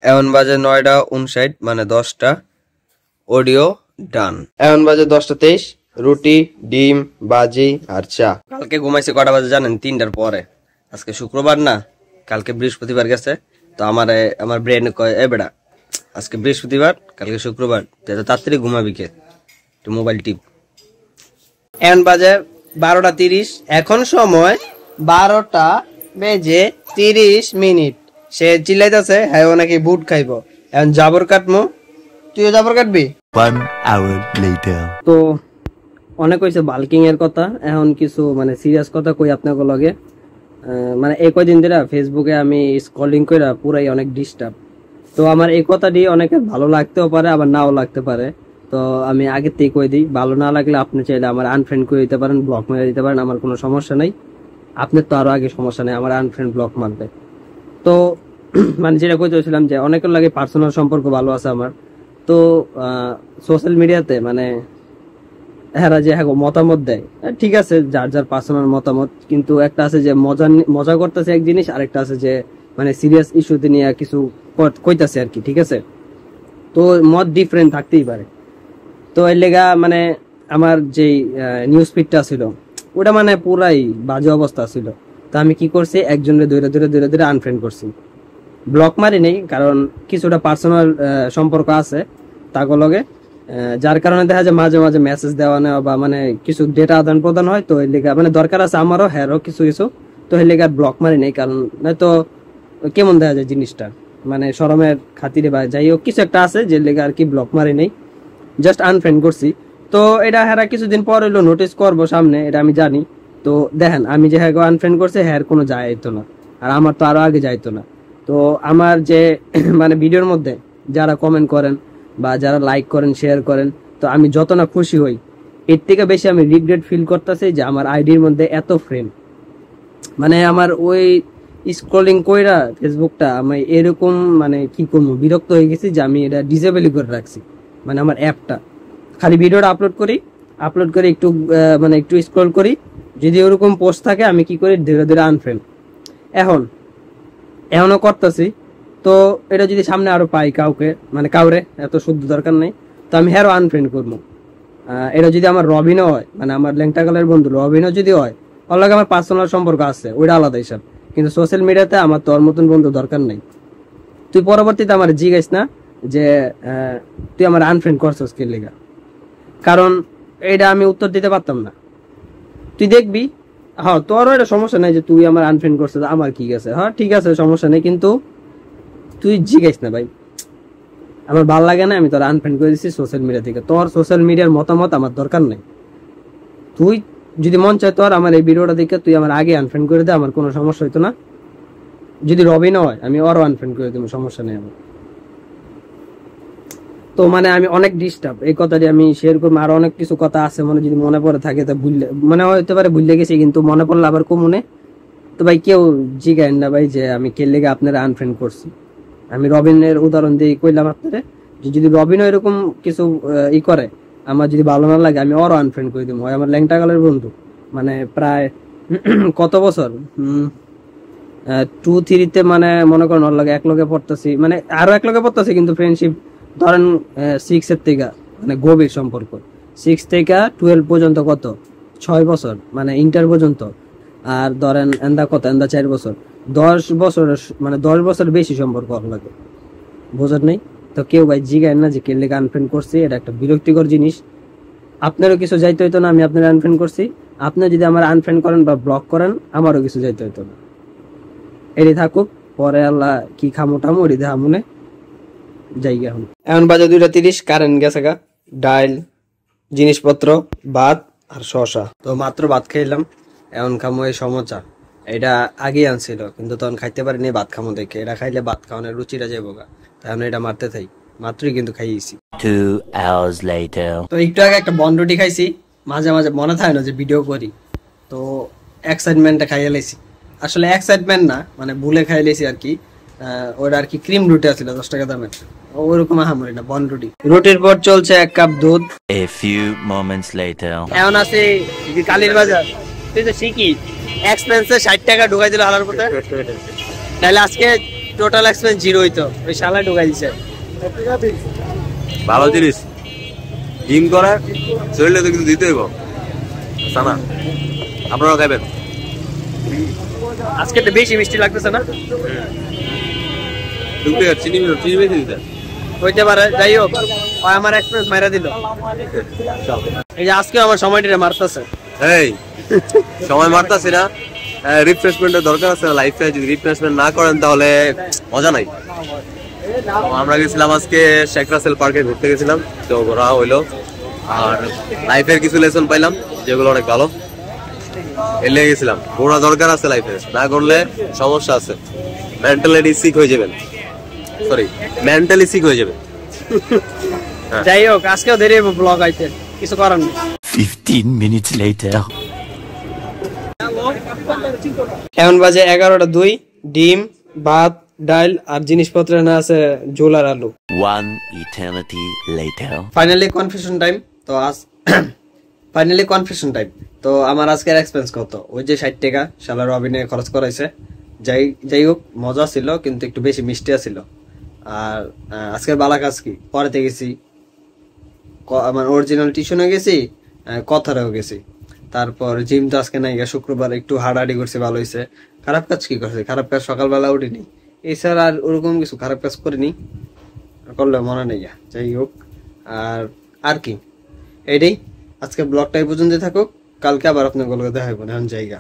এখন বাজে 9:59 মানে 10টা অডিও ডান। এখন বাজে 10:23 রুটি ডিম বাজি আর চা। কালকে ঘুমাইছে কটা বাজে জানেন? 3টার পরে। আজকে শুক্রবার না, কালকে বৃহস্পতিবার গেছে। তো আমার ব্রেন কয় এ বেড়া আজকে বৃহস্পতিবার কালকে শুক্রবার, তো তাড়াতাড়ি ঘুমাবি কে, একটু মোবাইল টিপ। এখন বাজে 12:30, এখন সময় 12:30। সে চিল্লাইতেছে হ্যাঁ ও নাকি বুট খাইব। এখন জাবর কাটমু, তুইও জাবর কাটবি। 1 hour later. তো অনেক হয়েছে বাল্কিং এর কথা, এখন কিছু মানে সিরিয়াস কথা কই আপনাকে লগে। মানে এই কয়দিন ধরে ফেসবুকে আমি স্ক্রলিং করে পুরাই অনেক ডিস্টার্ব। তো আমার এই কথাটি অনেকের ভালো লাগতেও পারে আবার নাও লাগতে পারে। তো আমি আগে থেকে কই দিই, ভালো না লাগলে আপনি চাইলে আমার আনফ্রেন্ড করে দিতে পারেন, ব্লক মেরে দিতে পারেন, আমার কোনো সমস্যা নেই। আপনার তো আরো আগে সমস্যা নেই আমার আনফ্রেন্ড ব্লক মারবে। তো মানে যেটা কইতেছিলাম যে অনেকের লাগে পার্সোনাল সম্পর্ক ভালো আছে আমার। তো সোশ্যাল মিডিয়াতে মানে এরা যে মতামত দেয়, ঠিক আছে যার যার পার্সোনাল মতামত, কিন্তু একটা আছে যে মজা করতেছে এক জিনিস, আরেকটা আছে যে মানে সিরিয়াস ইস্যুতে নিয়ে কিছু কইতাছে আর কি, ঠিক আছে। তো মত ডিফারেন্ট থাকতেই পারে। তো এর লেগা মানে আমার যেই নিউজ ফিডটা ছিল ওটা মানে পুরাই বাজে অবস্থা ছিল। তো আমি কি করছি, একজনের ধরে আনফ্রেন্ড করছি, ব্লক মারি নেই, কারণ কিছুটা পার্সোনাল সম্পর্ক আছে তাকে লগে, যার কারণে দেখা যায় মাঝে মাঝে মেসেজ দেওয়া নেওয়া বা মানে কিছু ডেটা আদান প্রদান হয়। তো এর লেগা মানে দরকার আছে আমারও হ্যারও কিছু কিছু, তো এর লেগা ব্লক মারি নেই, কারণ নয়তো কেমন দেখা যায় জিনিসটা, মানে শরমের খাতিরে বা যাই হোক কিছু একটা আছে যে লেগা আর কি ব্লক মারি নেই, জাস্ট আনফ্রেন্ড করছি। তো এটা হ্যাঁ কিছুদিন পর হইলো নোটিস করবো সামনে, এটা আমি জানি। তো দেখেন আমি যে হ্যাঁ আনফ্রেন্ড করছে হ্যাঁ কোনো যাইতো না, আর আমার তো আরো আগে যাইতো না। তো আমার যে মানে ভিডিওর মধ্যে যারা কমেন্ট করেন বা যারা লাইক করেন শেয়ার করেন, তো আমি যত না খুশি হই এর থেকে বেশি আমি রিগ্রেট ফিল করতেছি যে আমার আইডির মধ্যে এত ফ্রেন্ড, মানে আমার ওই স্ক্রলিং কইরা ফেসবুকটা আমি এরকম মানে কি করবো বিরক্ত হয়ে গেছি যে আমি এটা ডিসেবলই করে রাখছি। মানে আমার অ্যাপটা খালি ভিডিওটা আপলোড করে একটু স্ক্রল করি, যদি ওরকম পোস্ট থাকে আমি কি করি ধীরে ধীরে আনফ্রেন্ড এখনো করতেছি। তো এটা যদি সামনে আরো পাই কাউরে এত শুদ্ধ দরকার নেই, তো আমি হ্যারো আনফ্রেন্ড করবো। এটা যদি আমার রবিনও হয়, মানে আমার ল্যাংটাকালের বন্ধু রবিনও যদি হয়, ওর লাগে আমার পার্সোনাল সম্পর্ক আছে, ওইটা আলাদা হিসাব। কিন্তু সোশ্যাল মিডিয়াতে আমার তোর মতন বন্ধু দরকার নেই। তুই পরবর্তীতে আমার জিজ্ঞাস না যে তুই আমার আনফ্রেন্ড করছিস কি লেগা, কারণ এটা আমি উত্তর দিতে পারতাম না। তুই দেখবি হ্যাঁ তোরও এটা সমস্যা নাই যে তুই আমার আনফ্রেন্ড করছিস, আমার কি আছে, হ্যাঁ ঠিক আছে সমস্যা নেই, কিন্তু তুই জিজ্ঞাস না ভাই, আমার ভালো লাগে না, আমি তোর আনফ্রেন্ড করে দিচ্ছি সোশ্যাল মিডিয়া থেকে। তোর সোশ্যাল মিডিয়ার মতামত আমার দরকার নেই। তুই যদি মন চায় তোর আমার এই ভিডিওটা দেখে তুই আমার আগে আনফ্রেন্ড করে দে, আমার কোনো সমস্যা হইতো না। যদি রবি না হয় আমি ওরও আনফ্রেন্ড করে দেবো, সমস্যা নেই আমার। তো মানে আমি অনেক ডিস্টার্ব, এই কথাটি আমি শেয়ার করবো। আরো অনেক কিছু কথা আছে মনে, যদি মনে পড়ে থাকে তো মনে হতে পারে ভুলে গেছি, কিন্তু মনে পড়লে আবার কমনে। তো ভাই কেউ জিগায়েন না ভাই যে আমি কে লেগে আপনারা আনফ্রেন্ড করছি। আমি রবিনের উদাহরণ দিয়ে কইলাম আপনারা, যে যদি রবিনও এরকম কিছু ই করে আমার যদি ভালো না লাগে আমি ওরও আনফ্রেন্ড করে দিব। হয় আমার ল্যাংটাকালের বন্ধু, মানে প্রায় কত বছর 2-3 মানে মনে করেন ওর লাগে এক লগে পড়তেছি, মানে আরো এক লগে পড়তেছি, কিন্তু ফ্রেন্ডশিপ ধরেন 6 এর থেকে মানে গভীর সম্পর্ক 6 থেকে 12 পর্যন্ত, কত 6 বছর মানে ইন্টার পর্যন্ত। আর ধরেন এন্দা 4 বছর, 10 বছর মানে 10 বছর বেশি সম্পর্ক ওর লাগে, বোঝার নেই। তো কেউ ভাই জিগায় না যে কে লেগে আনফ্রেন্ড করছি, এটা একটা বিরক্তিকর জিনিস। আপনারও কিছু যাইতে হইতো না আমি আপনার আনফ্রেন্ড করছি, আপনি যদি আমার আনফ্রেন্ড করেন বা ব্লক করেন আমারও কিছু যাইতে হইতো না। এটি থাকুক, পরে আল্লাহ কি খামো টামো এটি দেহা মনে যাই। এখন বাজে 2:30, কারেন্ট গেছে গা, ডাইল জিনিসপত্র ভাত আর শশা। তো মাত্র ভাত খাইলাম, এখন খামো এই সমোচা। এটা আগে আনছিল কিন্তু তখন খাইতে পারিনি, ভাত খামো দেখে। এটা খাইলে ভাত খাওয়ানোর রুচিটা যাবো গা, তাহলে এটা মারতে থাই, মাত্রই কিন্তু খাইয়েছি। 2 hours later. তো একটু আগে একটা বন রুটি খাইছি, মাঝে মাঝে মনে থাকে না যে ভিডিও করি, তো এক্সাইটমেন্টটা খাইয়ে লাইছি। আসলে এক্সাইটমেন্ট না, মানে ভুলে খাইয়ে লাইছি আর কি। ওটা আর কি ক্রিম রুটি আছিল 10 টাকা দামের, ওরকম আহামরি না, বন রুটি। রুটির পর চলছে 1 কাপ দুধ। A few moments later. এখন আছে কালীর বাজার, তুই তো শিখি এক্সপেন্সে 60 টাকা ঢুকাই দিল হালার পথে, তাহলে আজকে টোটাল এক্সপেন্স 0 হইতো, ওই শালা ঢুকাই দিছে। ভালো জিনিস জিম করে শরীরে তো কিছু দিতে হইব না, আপনারা খাবেন। আজকে তো বেশি মিষ্টি লাগতেছে না? চিনি চিনি বেশি দিতে হইতে পারে, যাই হোক ওই আমার এক্সপেন্স মাইরা দিল। এই যে আজকে আমার সময়টা মারতেছে। এই সময় মারতাছি না, রিফ্রেশমেন্টের দরকার আছে লাইফে। যদি রিফ্রেশমেন্ট না করেন তাহলে মজা নাই। আমরা গেছিলাম আজকে শেখ রাসেল পার্কে ঘুরতে গেছিলাম, তো ঘোরা হইলো আর লাইফের কিছু লেসন পাইলাম যেগুলো অনেক ভালো। এলে গেছিলাম, ঘোরা দরকার আছে লাইফে, না করলে সমস্যা আছে। মেন্টালি সিক হয়ে যাবেন, সরি মেন্টালি সিক হয়ে যাবে। যাই হোক আজকেও দেরি হবে ব্লগ আইতে, কিছু করার নেই। 15 minutes later. এখন বাজে 11:02, ডিম, ভাত, ডাল আর জিনিসপত্র না আছে ঝোল আর আলু। One eternity later. Finally confusion time. তো আজ ফাইনালি কনফিউশন টাইম। তো আমার আজকের এক্সপেন্স কত? ওই যে 60 টাকা শালা রবিনে খরচ করাইছে। যাই হোক মজা ছিল, কিন্তু একটু বেশি মিষ্টি ছিল। আর আজকের বালা কাজ কি, পরেতে গেছি, আমার অরিজিনাল টিউশনে গেছি, কথারেও গেছি। তারপর জিম তো আজকে নাই, শুক্রবার একটু হাঁটাহাঁটি করছে, ভালো হয়েছে। খারাপ কাজ কি করছে? খারাপ কাজ সকালবেলা উঠিনি, এছাড়া আর ওরকম কিছু খারাপ কাজ করিনি, করলে মনে নেই। যাই হোক আর কি, এইটাই আজকে ব্লগটা এই পর্যন্ত থাকুক। কালকে আবার আপনার গল্প দেখা হইব। এখন জায়গা